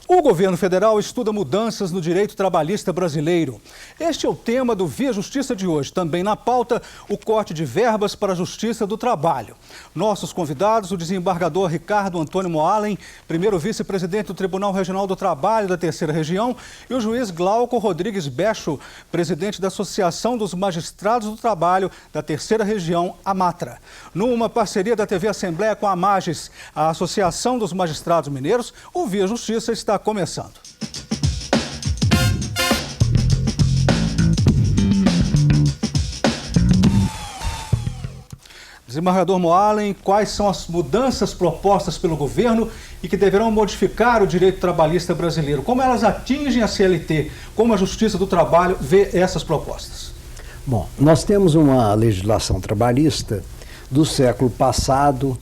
O governo federal estuda mudanças no direito trabalhista brasileiro. Este é o tema do Via Justiça de hoje. Também na pauta, o corte de verbas para a Justiça do Trabalho. Nossos convidados, o desembargador Ricardo Antônio Moalen, primeiro vice-presidente do Tribunal Regional do Trabalho da Terceira Região, e o juiz Glauco Rodrigues Becho, presidente da Associação dos Magistrados do Trabalho da Terceira Região, AMATRA. Numa parceria da TV Assembleia com a AMAGES, a Associação dos Magistrados Mineiros, o Via Justiça está começando. Desembargador Moalen, quais são as mudanças propostas pelo governo e que deverão modificar o direito trabalhista brasileiro? Como elas atingem a CLT? Como a Justiça do Trabalho vê essas propostas? Bom, nós temos uma legislação trabalhista do século passado,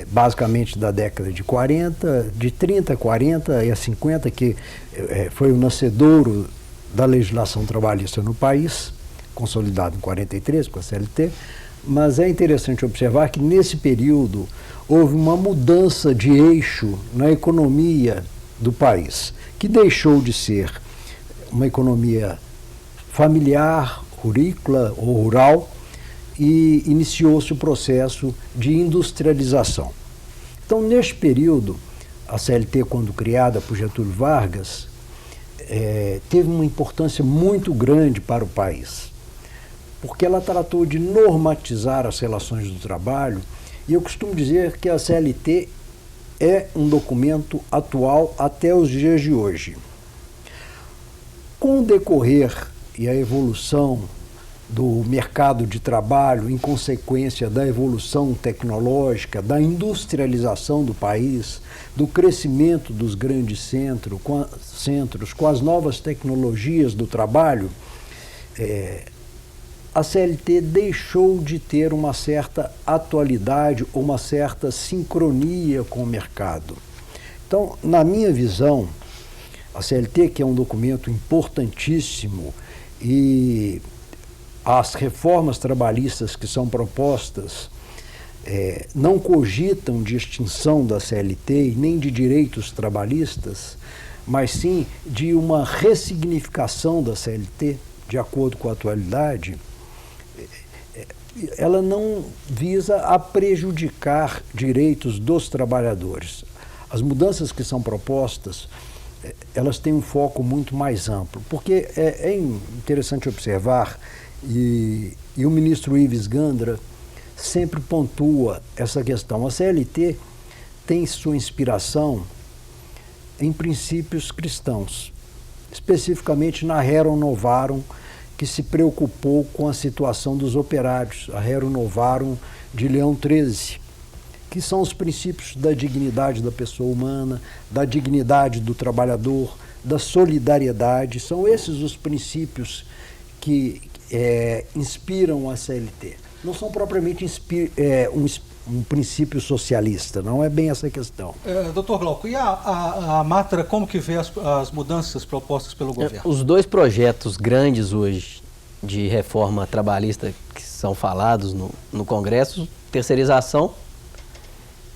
basicamente da década de 40, de 30, 40 e a 50, que foi o nascedouro da legislação trabalhista no país, consolidado em 43 com a CLT, mas é interessante observar que nesse período houve uma mudança de eixo na economia do país, que deixou de ser uma economia familiar, rurícola ou rural, e iniciou-se o processo de industrialização. Então, neste período, a CLT, quando criada por Getúlio Vargas, teve uma importância muito grande para o país, porque ela tratou de normatizar as relações do trabalho, e eu costumo dizer que a CLT é um documento atual até os dias de hoje. Com o decorrer e a evolução do mercado de trabalho, em consequência da evolução tecnológica, da industrialização do país, do crescimento dos grandes centros, com as novas tecnologias do trabalho, a CLT deixou de ter uma certa atualidade ou uma certa sincronia com o mercado. Então, na minha visão, a CLT, que é um documento importantíssimo, e as reformas trabalhistas que são propostas não cogitam de extinção da CLT e nem de direitos trabalhistas, mas sim de uma ressignificação da CLT, de acordo com a atualidade. Ela não visa a prejudicar direitos dos trabalhadores. As mudanças que são propostas, elas têm um foco muito mais amplo, porque é interessante observar, e o ministro Ives Gandra sempre pontua essa questão. A CLT tem sua inspiração em princípios cristãos, especificamente na Rerum Novarum, que se preocupou com a situação dos operários, a Rerum Novarum de Leão XIII, que são os princípios da dignidade da pessoa humana, da dignidade do trabalhador, da solidariedade. São esses os princípios que inspiram a CLT. Não são propriamente um princípio socialista, não é bem essa questão. Doutor Glauco, e a AMATRA, como que vê as mudanças propostas pelo governo? Os dois projetos grandes hoje de reforma trabalhista que são falados no Congresso, terceirização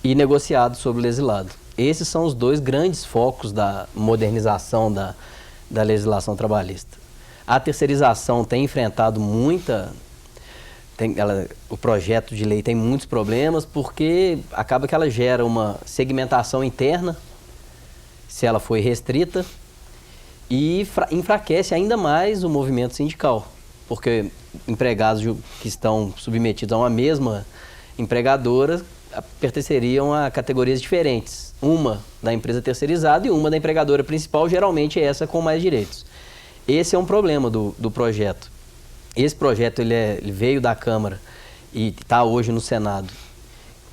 e negociado sobre o legislado. Esses são os dois grandes focos da modernização da legislação trabalhista. A terceirização tem enfrentado o projeto de lei tem muitos problemas, porque acaba que ela gera uma segmentação interna, se ela for restrita, e enfraquece ainda mais o movimento sindical, porque empregados que estão submetidos a uma mesma empregadora pertenceriam a categorias diferentes, uma da empresa terceirizada e uma da empregadora principal, geralmente essa com mais direitos. Esse é um problema do projeto. Esse projeto ele veio da Câmara e está hoje no Senado.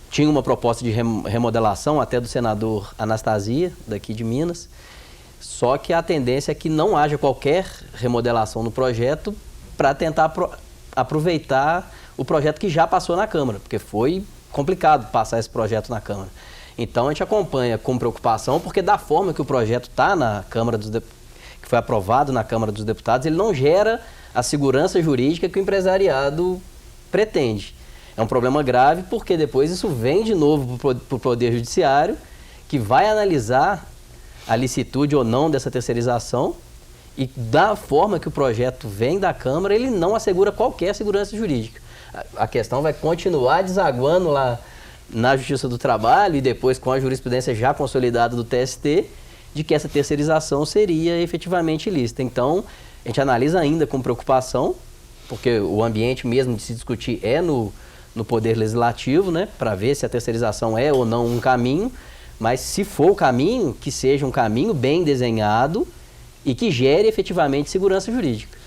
Tinha uma proposta de remodelação até do senador Anastasia, daqui de Minas, só que a tendência é que não haja qualquer remodelação no projeto para tentar aproveitar o projeto que já passou na Câmara, porque foi complicado passar esse projeto na Câmara. Então a gente acompanha com preocupação, porque da forma que o projeto está na Câmara dos Deputados, que foi aprovado na Câmara dos Deputados, ele não gera a segurança jurídica que o empresariado pretende. É um problema grave, porque depois isso vem de novo para o Poder Judiciário, que vai analisar a licitude ou não dessa terceirização, e da forma que o projeto vem da Câmara, ele não assegura qualquer segurança jurídica. A questão vai continuar desaguando lá na Justiça do Trabalho e depois com a jurisprudência já consolidada do TST, de que essa terceirização seria efetivamente ilícita. Então, a gente analisa ainda com preocupação, porque o ambiente mesmo de se discutir é no Poder Legislativo, né, para ver se a terceirização é ou não um caminho, mas se for o caminho, que seja um caminho bem desenhado e que gere efetivamente segurança jurídica.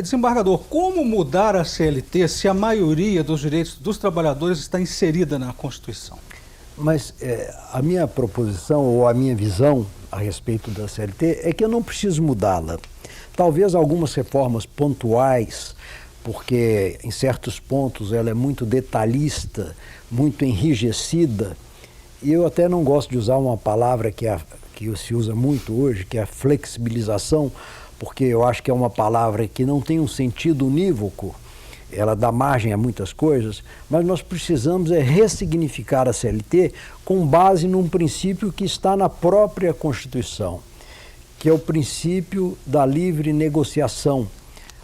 Desembargador, como mudar a CLT se a maioria dos direitos dos trabalhadores está inserida na Constituição? Mas a minha proposição ou a minha visão a respeito da CLT é que eu não preciso mudá-la. Talvez algumas reformas pontuais, porque em certos pontos ela é muito detalhista, muito enrijecida, e eu até não gosto de usar uma palavra que se usa muito hoje, que é a flexibilização, porque eu acho que é uma palavra que não tem um sentido unívoco, ela dá margem a muitas coisas, mas nós precisamos ressignificar a CLT com base num princípio que está na própria Constituição, que é o princípio da livre negociação.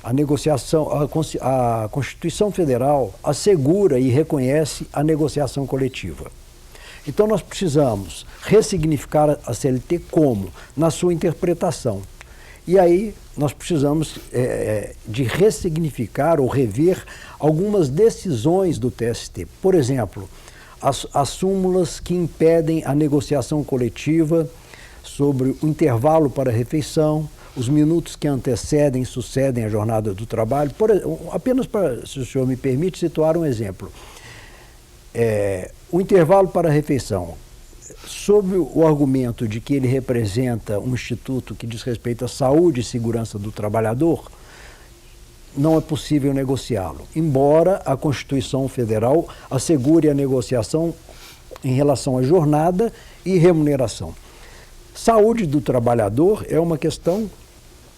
A Constituição Federal assegura e reconhece a negociação coletiva. Então nós precisamos ressignificar a CLT como? Na sua interpretação. E aí nós precisamos de ressignificar ou rever algumas decisões do TST. Por exemplo, as súmulas que impedem a negociação coletiva sobre o intervalo para a refeição, os minutos que antecedem e sucedem a jornada do trabalho. Apenas para, se o senhor me permite, situar um exemplo. O intervalo para a refeição, sob o argumento de que ele representa um instituto que diz respeito à saúde e segurança do trabalhador, não é possível negociá-lo, embora a Constituição Federal assegure a negociação em relação à jornada e remuneração. Saúde do trabalhador é uma questão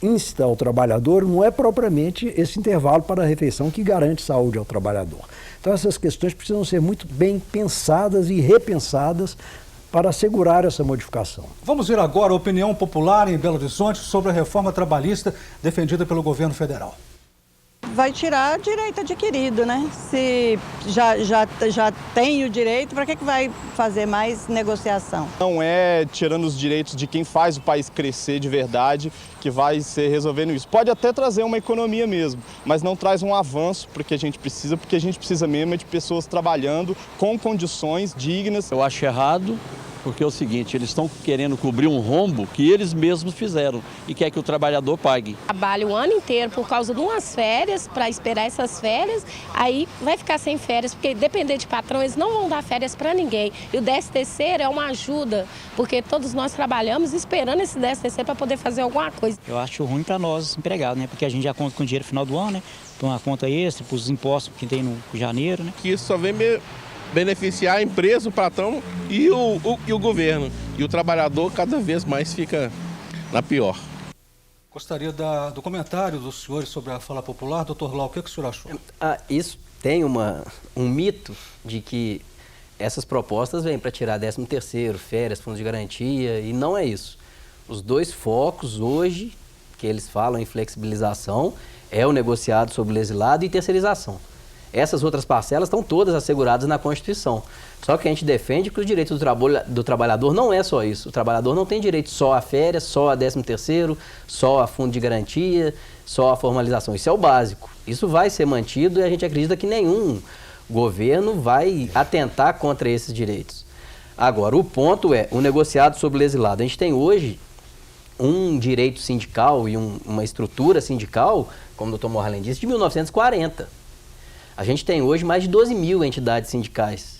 íncita ao trabalhador, não é propriamente esse intervalo para a refeição que garante saúde ao trabalhador. Então essas questões precisam ser muito bem pensadas e repensadas para assegurar essa modificação. Vamos ver agora a opinião popular em Belo Horizonte sobre a reforma trabalhista defendida pelo governo federal. Vai tirar direito adquirido, né? Se já tem o direito, para que vai fazer mais negociação? Não é tirando os direitos de quem faz o país crescer de verdade que vai ser resolvendo isso. Pode até trazer uma economia mesmo, mas não traz um avanço porque a gente precisa mesmo de pessoas trabalhando com condições dignas. Eu acho errado. Porque é o seguinte, eles estão querendo cobrir um rombo que eles mesmos fizeram e quer que o trabalhador pague. Trabalha o ano inteiro por causa de umas férias, para esperar essas férias, aí vai ficar sem férias, porque depender de patrão, eles não vão dar férias para ninguém. E o 13º é uma ajuda, porque todos nós trabalhamos esperando esse 13º para poder fazer alguma coisa. Eu acho ruim para nós empregados, né? Porque a gente já conta com o dinheiro no final do ano, né? Então a conta extra, para os impostos que tem no janeiro, né? Que isso só vem beneficiar a empresa, o patrão e o governo. E o trabalhador cada vez mais fica na pior. Gostaria do comentário dos senhores sobre a fala popular. Doutor Lau, o que o senhor achou? Isso tem um mito de que essas propostas vêm para tirar 13º, férias, fundos de garantia, e não é isso. Os dois focos hoje, que eles falam em flexibilização, é o negociado sobre legislado e terceirização. Essas outras parcelas estão todas asseguradas na Constituição. Só que a gente defende que os direitos do trabalhador não é só isso. O trabalhador não tem direito só a férias, só a 13º, só a fundo de garantia, só a formalização. Isso é o básico. Isso vai ser mantido e a gente acredita que nenhum governo vai atentar contra esses direitos. Agora, o ponto é o negociado sobre legislado. A gente tem hoje um direito sindical e uma estrutura sindical, como o Dr. Morlin disse, de 1940. A gente tem hoje mais de 12 mil entidades sindicais,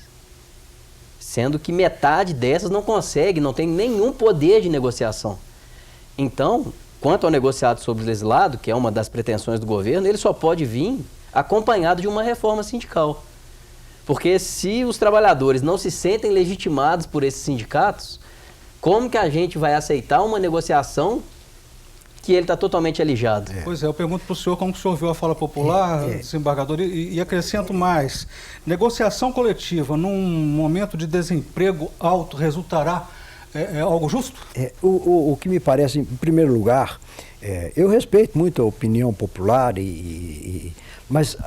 sendo que metade dessas não consegue, não tem nenhum poder de negociação. Então, quanto ao negociado sobre o legislado, que é uma das pretensões do governo, ele só pode vir acompanhado de uma reforma sindical. Porque se os trabalhadores não se sentem legitimados por esses sindicatos, como que a gente vai aceitar uma negociação que ele está totalmente alijado? Pois é, eu pergunto para o senhor como o senhor viu a fala popular, desembargador, e acrescento mais. Negociação coletiva num momento de desemprego alto resultará é algo justo? O que me parece, em primeiro lugar, eu respeito muito a opinião popular, mas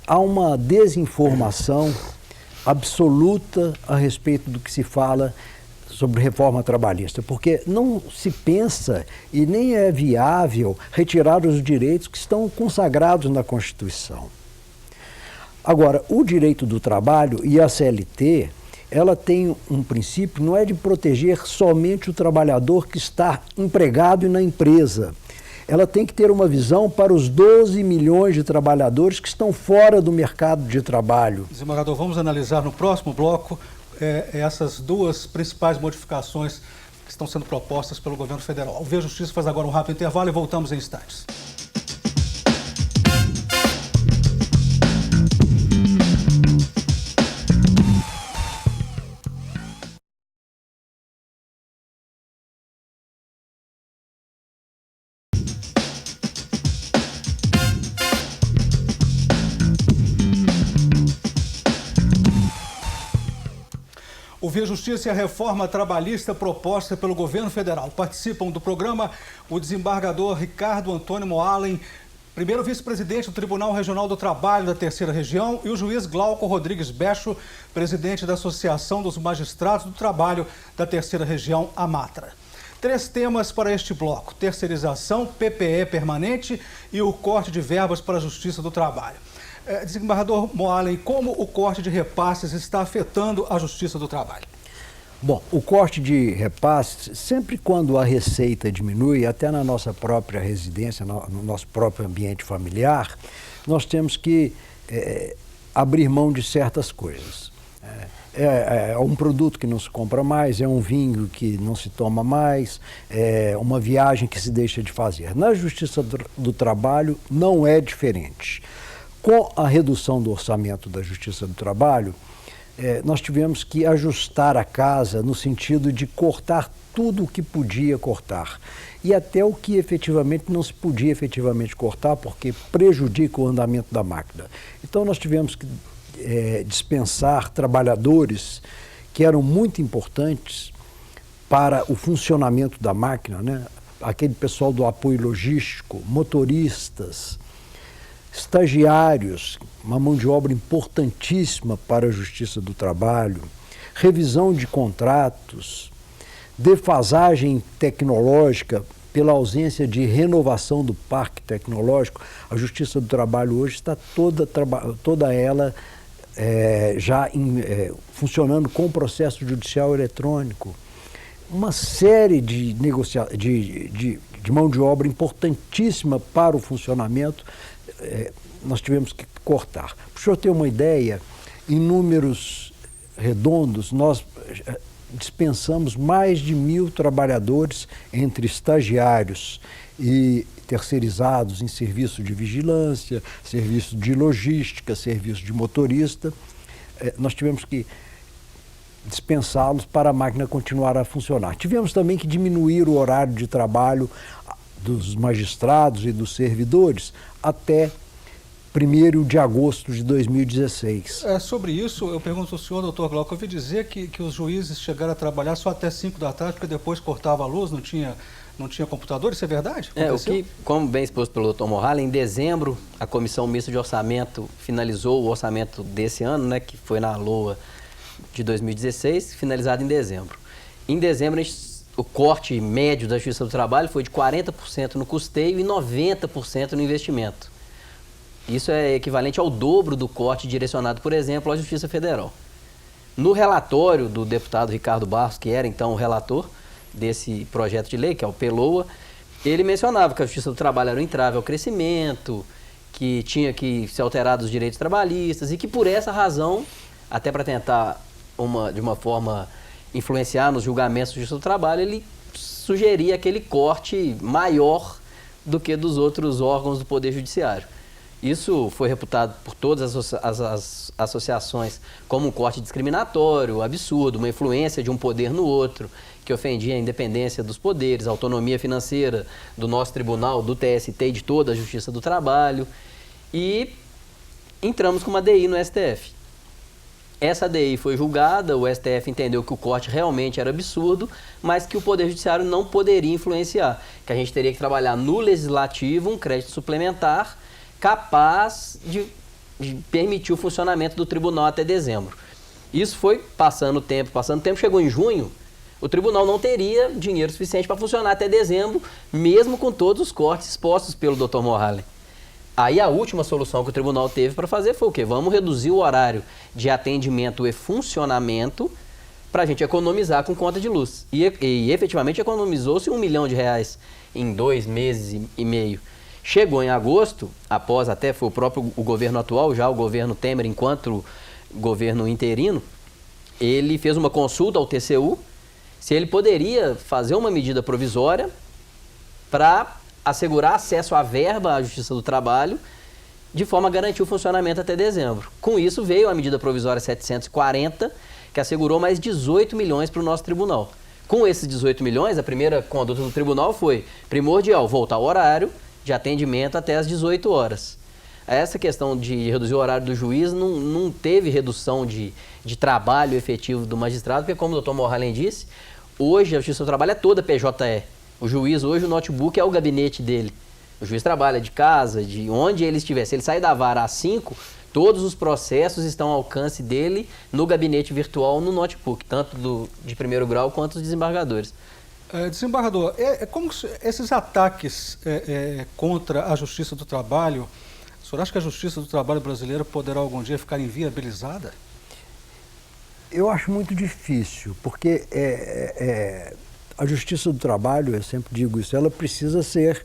há uma desinformação absoluta a respeito do que se fala sobre reforma trabalhista, porque não se pensa e nem é viável retirar os direitos que estão consagrados na Constituição. Agora, o direito do trabalho e a CLT, ela tem um princípio, não é de proteger somente o trabalhador que está empregado na empresa. Ela tem que ter uma visão para os 12 milhões de trabalhadores que estão fora do mercado de trabalho. Desembargador, vamos analisar no próximo bloco essas duas principais modificações que estão sendo propostas pelo governo federal. O Via Justiça faz agora um rápido intervalo e voltamos em instantes. O Via Justiça e a reforma trabalhista proposta pelo governo federal. Participam do programa o desembargador Ricardo Antônio Moalen, primeiro vice-presidente do Tribunal Regional do Trabalho da Terceira Região, e o juiz Glauco Rodrigues Becho, presidente da Associação dos Magistrados do Trabalho da Terceira Região, AMATRA. 3 temas para este bloco: terceirização, PPE permanente e o corte de verbas para a Justiça do Trabalho. Desembargador Moalen, como o corte de repasses está afetando a Justiça do Trabalho? Bom, o corte de repasses, sempre quando a receita diminui, até na nossa própria residência, no nosso próprio ambiente familiar, nós temos que abrir mão de certas coisas. É um produto que não se compra mais, é um vinho que não se toma mais, é uma viagem que se deixa de fazer. Na Justiça do Trabalho não é diferente. Com a redução do orçamento da Justiça do Trabalho, nós tivemos que ajustar a casa no sentido de cortar tudo o que podia cortar e até o que efetivamente não se podia efetivamente cortar, porque prejudica o andamento da máquina. Então nós tivemos que dispensar trabalhadores que eram muito importantes para o funcionamento da máquina, né? Aquele pessoal do apoio logístico, motoristas, estagiários, uma mão de obra importantíssima para a Justiça do Trabalho, revisão de contratos, defasagem tecnológica pela ausência de renovação do parque tecnológico. A Justiça do Trabalho hoje está toda ela funcionando com o processo judicial eletrônico. Uma série de mão de obra importantíssima para o funcionamento, nós tivemos que cortar. Para o senhor ter uma ideia, em números redondos, nós dispensamos mais de 1.000 trabalhadores entre estagiários e terceirizados em serviço de vigilância, serviço de logística, serviço de motorista. Nós tivemos que dispensá-los para a máquina continuar a funcionar. Tivemos também que diminuir o horário de trabalho dos magistrados e dos servidores até 1º de agosto de 2016. Sobre isso, eu pergunto ao senhor, doutor Glauco, eu ouvi dizer que os juízes chegaram a trabalhar só até 5 da tarde, porque depois cortava a luz, não tinha computador, isso é verdade? Como bem exposto pelo doutor Moalen, em dezembro a Comissão Mista de Orçamento finalizou o orçamento desse ano, né, que foi na LOA de 2016, finalizado em dezembro. Em dezembro, o corte médio da Justiça do Trabalho foi de 40% no custeio e 90% no investimento. Isso é equivalente ao dobro do corte direcionado, por exemplo, à Justiça Federal. No relatório do deputado Ricardo Barros, que era então o relator desse projeto de lei, que é o PELOA, ele mencionava que a Justiça do Trabalho era um entrave ao crescimento, que tinha que ser alterado os direitos trabalhistas e que por essa razão, até para tentar de uma forma influenciar nos julgamentos da Justiça do Trabalho, ele sugeria aquele corte maior do que dos outros órgãos do Poder Judiciário. Isso foi reputado por todas as associações como um corte discriminatório, absurdo, uma influência de um poder no outro, que ofendia a independência dos poderes, a autonomia financeira do nosso tribunal, do TST e de toda a Justiça do Trabalho. E entramos com uma DI no STF. Essa ADI foi julgada, o STF entendeu que o corte realmente era absurdo, mas que o Poder Judiciário não poderia influenciar, que a gente teria que trabalhar no Legislativo um crédito suplementar capaz de permitir o funcionamento do tribunal até dezembro. Isso foi passando o tempo, chegou em junho, o tribunal não teria dinheiro suficiente para funcionar até dezembro, mesmo com todos os cortes expostos pelo Dr. Mohalem. Aí a última solução que o tribunal teve para fazer foi o quê? Vamos reduzir o horário de atendimento e funcionamento para a gente economizar com conta de luz. E efetivamente economizou-se R$1 milhão em 2 meses e meio. Chegou em agosto, após até foi o governo atual, já o governo Temer, enquanto governo interino, ele fez uma consulta ao TCU se ele poderia fazer uma medida provisória para assegurar acesso à verba à Justiça do Trabalho, de forma a garantir o funcionamento até dezembro. Com isso veio a medida provisória 740, que assegurou mais 18 milhões para o nosso tribunal. Com esses 18 milhões, a primeira conduta do tribunal foi primordial, voltar ao horário de atendimento até às 18 horas. Essa questão de reduzir o horário do juiz não teve redução de trabalho efetivo do magistrado, porque como o Dr. Mohalem disse, hoje a Justiça do Trabalho é toda PJE. O juiz hoje, o notebook é o gabinete dele. O juiz trabalha de casa, de onde ele estiver. Se ele sair da vara às 5, todos os processos estão ao alcance dele no gabinete virtual, no notebook, tanto de primeiro grau quanto dos desembargadores. Desembargador, como esses ataques contra a Justiça do Trabalho, o senhor acha que a Justiça do Trabalho brasileira poderá algum dia ficar inviabilizada? Eu acho muito difícil, porque a Justiça do Trabalho, eu sempre digo isso, ela precisa ser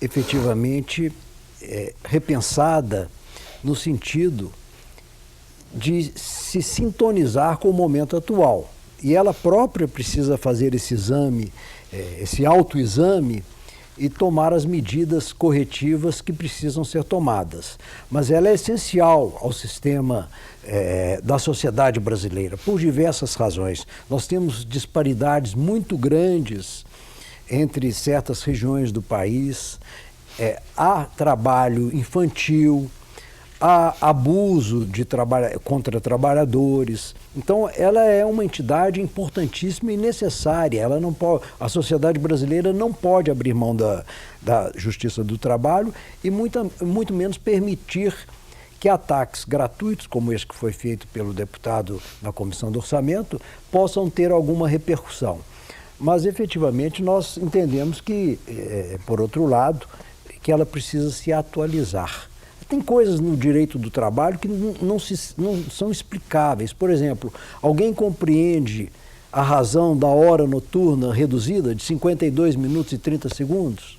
efetivamente repensada no sentido de se sintonizar com o momento atual. E ela própria precisa fazer esse exame, esse autoexame, e tomar as medidas corretivas que precisam ser tomadas. Mas ela é essencial ao sistema da sociedade brasileira, por diversas razões. Nós temos disparidades muito grandes entre certas regiões do país, há trabalho infantil, há abuso contra trabalhadores. Então, ela é uma entidade importantíssima e necessária. Ela não pode, a sociedade brasileira não pode abrir mão da Justiça do Trabalho e muito menos permitir que ataques gratuitos, como esse que foi feito pelo deputado na Comissão do Orçamento, possam ter alguma repercussão. Mas, efetivamente, nós entendemos que, por outro lado, que ela precisa se atualizar. Tem coisas no direito do trabalho que não são explicáveis. Por exemplo, alguém compreende a razão da hora noturna reduzida de 52 minutos e 30 segundos?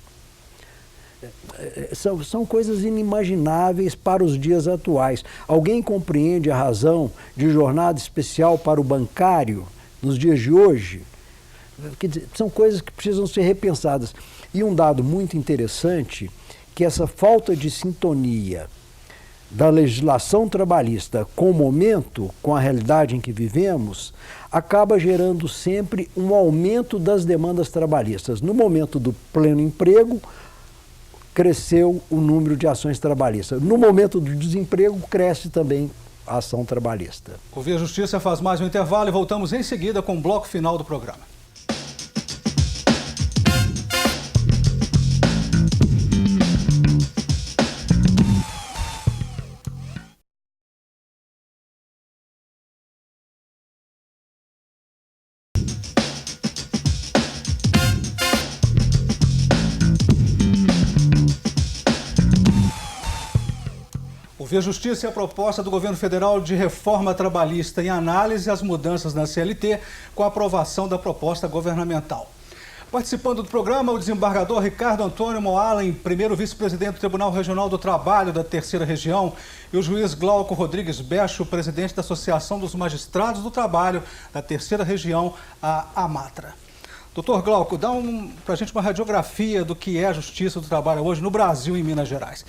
São coisas inimagináveis para os dias atuais. Alguém compreende a razão de jornada especial para o bancário nos dias de hoje? Quer dizer, são coisas que precisam ser repensadas. E um dado muito interessante, que essa falta de sintonia da legislação trabalhista com o momento, com a realidade em que vivemos, acaba gerando sempre um aumento das demandas trabalhistas. No momento do pleno emprego, cresceu o número de ações trabalhistas. No momento do desemprego, cresce também a ação trabalhista. O Via Justiça faz mais um intervalo e voltamos em seguida com o bloco final do programa. Via Justiça é a proposta do governo federal de reforma trabalhista em análise às mudanças na CLT com a aprovação da proposta governamental. Participando do programa, o desembargador Ricardo Antônio Mohalem, primeiro vice-presidente do Tribunal Regional do Trabalho da Terceira Região, e o juiz Glauco Rodrigues Becho, presidente da Associação dos Magistrados do Trabalho da Terceira Região, a AMATRA. Doutor Glauco, dá para a gente uma radiografia do que é a Justiça do Trabalho hoje no Brasil e em Minas Gerais.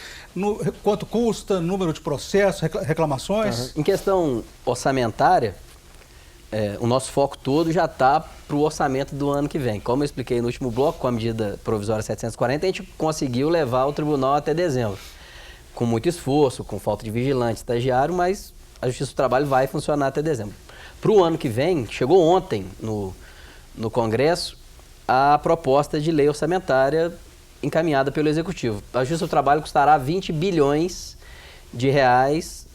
Quanto custa, número de processos, reclamações? Em questão orçamentária, o nosso foco todo já está para o orçamento do ano que vem. Como eu expliquei no último bloco, com a medida provisória 740, a gente conseguiu levar o tribunal até dezembro. Com muito esforço, com falta de vigilante, estagiário, mas a Justiça do Trabalho vai funcionar até dezembro. Para o ano que vem, chegou ontem no Congresso a proposta de lei orçamentária encaminhada pelo Executivo. A Justiça do Trabalho custará 20 bilhões de reais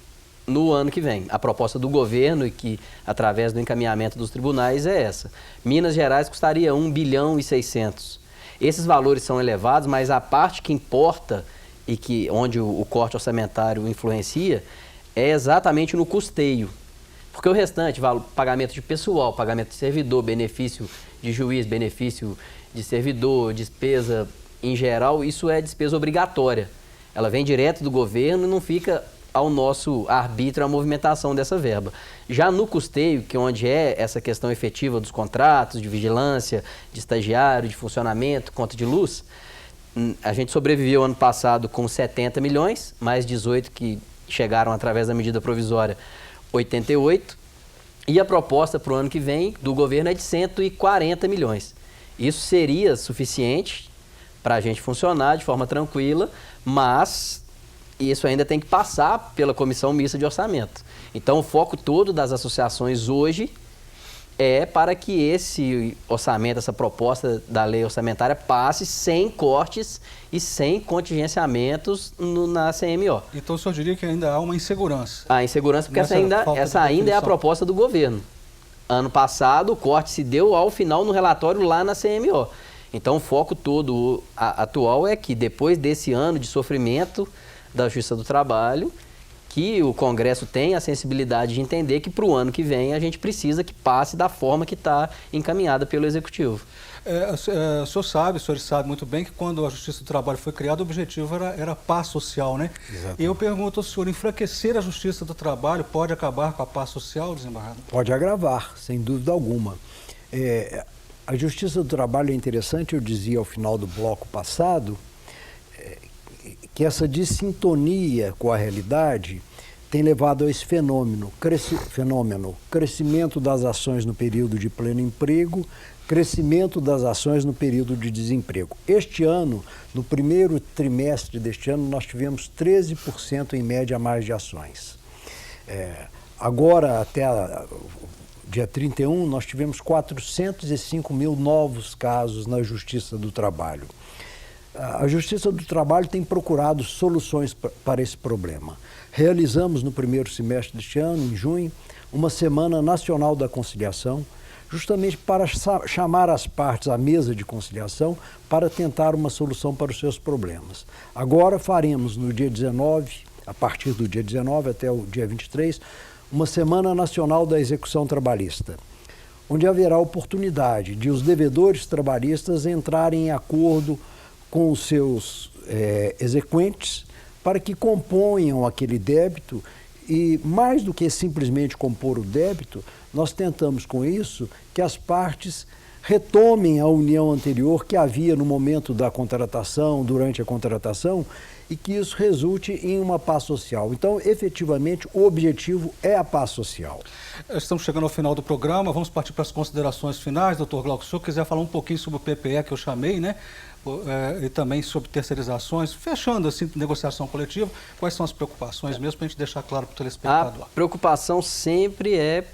no ano que vem. A proposta do governo, e que através do encaminhamento dos tribunais, é essa. Minas Gerais custaria 1 bilhão e 600. Esses valores são elevados, mas a parte que importa e onde o corte orçamentário influencia é exatamente no custeio. Porque o restante, pagamento de pessoal, pagamento de servidor, benefício de juiz, benefício de servidor, despesa em geral, isso é despesa obrigatória. Ela vem direto do governo e não fica ao nosso arbítrio a movimentação dessa verba. Já no custeio, que é onde é essa questão efetiva dos contratos, de vigilância, de estagiário, de funcionamento, conta de luz, a gente sobreviveu ano passado com 70 milhões, mais 18 que chegaram através da medida provisória, 88, e a proposta para o ano que vem do governo é de 140 milhões. Isso seria suficiente para a gente funcionar de forma tranquila, mas isso ainda tem que passar pela Comissão Mista de Orçamento. Então, o foco todo das associações hoje é para que esse orçamento, essa proposta da lei orçamentária passe sem cortes e sem contingenciamentos na CMO. Então o senhor diria que ainda há uma insegurança? Há insegurança porque essa ainda é a proposta do governo. Ano passado o corte se deu ao final no relatório lá na CMO. Então o foco todo atual é que depois desse ano de sofrimento da Justiça do Trabalho, que o Congresso tem a sensibilidade de entender que para o ano que vem a gente precisa que passe da forma que está encaminhada pelo Executivo. O senhor sabe muito bem que quando a Justiça do Trabalho foi criada, o objetivo era a paz social, né? Exatamente. E eu pergunto ao senhor, enfraquecer a Justiça do Trabalho pode acabar com a paz social, desembargador? Pode agravar, sem dúvida alguma. A Justiça do Trabalho é interessante, eu dizia ao final do bloco passado, que essa dissintonia com a realidade tem levado a esse fenômeno, crescimento das ações no período de pleno emprego, crescimento das ações no período de desemprego. Este ano, no primeiro trimestre deste ano, nós tivemos 13% em média a mais de ações. Agora, até dia 31, nós tivemos 405 mil novos casos na Justiça do Trabalho. A Justiça do Trabalho tem procurado soluções para esse problema. Realizamos no primeiro semestre deste ano, em junho, uma Semana Nacional da Conciliação, justamente para chamar as partes à mesa de conciliação para tentar uma solução para os seus problemas. Agora faremos no dia 19, a partir do dia 19 até o dia 23, uma Semana Nacional da Execução Trabalhista, onde haverá oportunidade de os devedores trabalhistas entrarem em acordo com os seus exequentes para que componham aquele débito e, mais do que simplesmente compor o débito, nós tentamos com isso que as partes retomem a união anterior que havia no momento da contratação, durante a contratação, e que isso resulte em uma paz social. Então, efetivamente, o objetivo é a paz social. Estamos chegando ao final do programa, vamos partir para as considerações finais. Doutor Glauco, se o senhor quiser falar um pouquinho sobre o PPE que eu chamei, né? E também sobre terceirizações, fechando assim, negociação coletiva, quais são as preocupações mesmo, para a gente deixar claro para o telespectador? A preocupação sempre é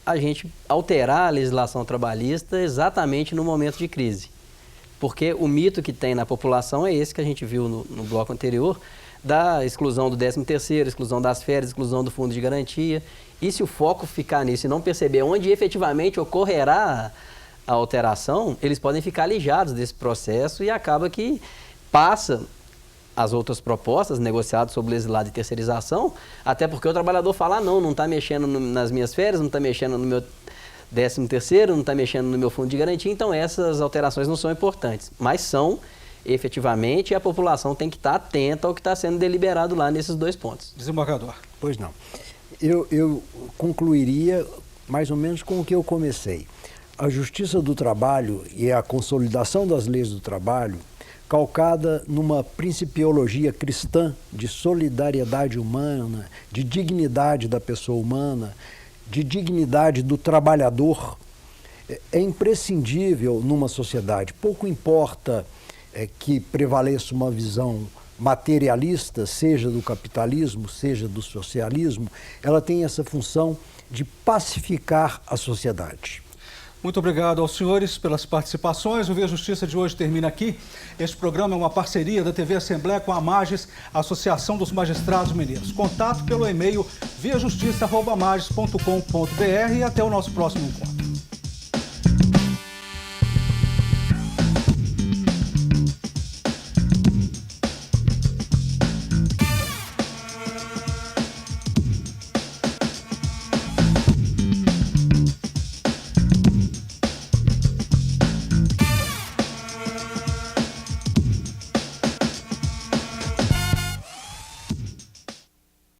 a gente alterar a legislação trabalhista exatamente no momento de crise. Porque o mito que tem na população é esse que a gente viu no bloco anterior, da exclusão do 13º, exclusão das férias, exclusão do fundo de garantia. E se o foco ficar nisso e não perceber onde efetivamente ocorrerá a alteração, eles podem ficar alijados desse processo e acaba que passa as outras propostas negociadas sobre legislado de terceirização, até porque o trabalhador fala, não está mexendo nas minhas férias, não está mexendo no meu 13º, não está mexendo no meu fundo de garantia, então essas alterações não são importantes, mas são efetivamente, e a população tem que estar atenta ao que está sendo deliberado lá nesses dois pontos. Desembargador. Pois não. Eu concluiria mais ou menos com o que eu comecei. A Justiça do Trabalho e a consolidação das leis do trabalho, calcada numa principiologia cristã de solidariedade humana, de dignidade da pessoa humana, de dignidade do trabalhador, é imprescindível numa sociedade. Pouco importa que prevaleça uma visão materialista, seja do capitalismo, seja do socialismo, ela tem essa função de pacificar a sociedade. Muito obrigado aos senhores pelas participações. O Via Justiça de hoje termina aqui. Este programa é uma parceria da TV Assembleia com a Mages, Associação dos Magistrados Mineiros. Contato pelo e-mail viajustiça@mages.com.br e até o nosso próximo encontro.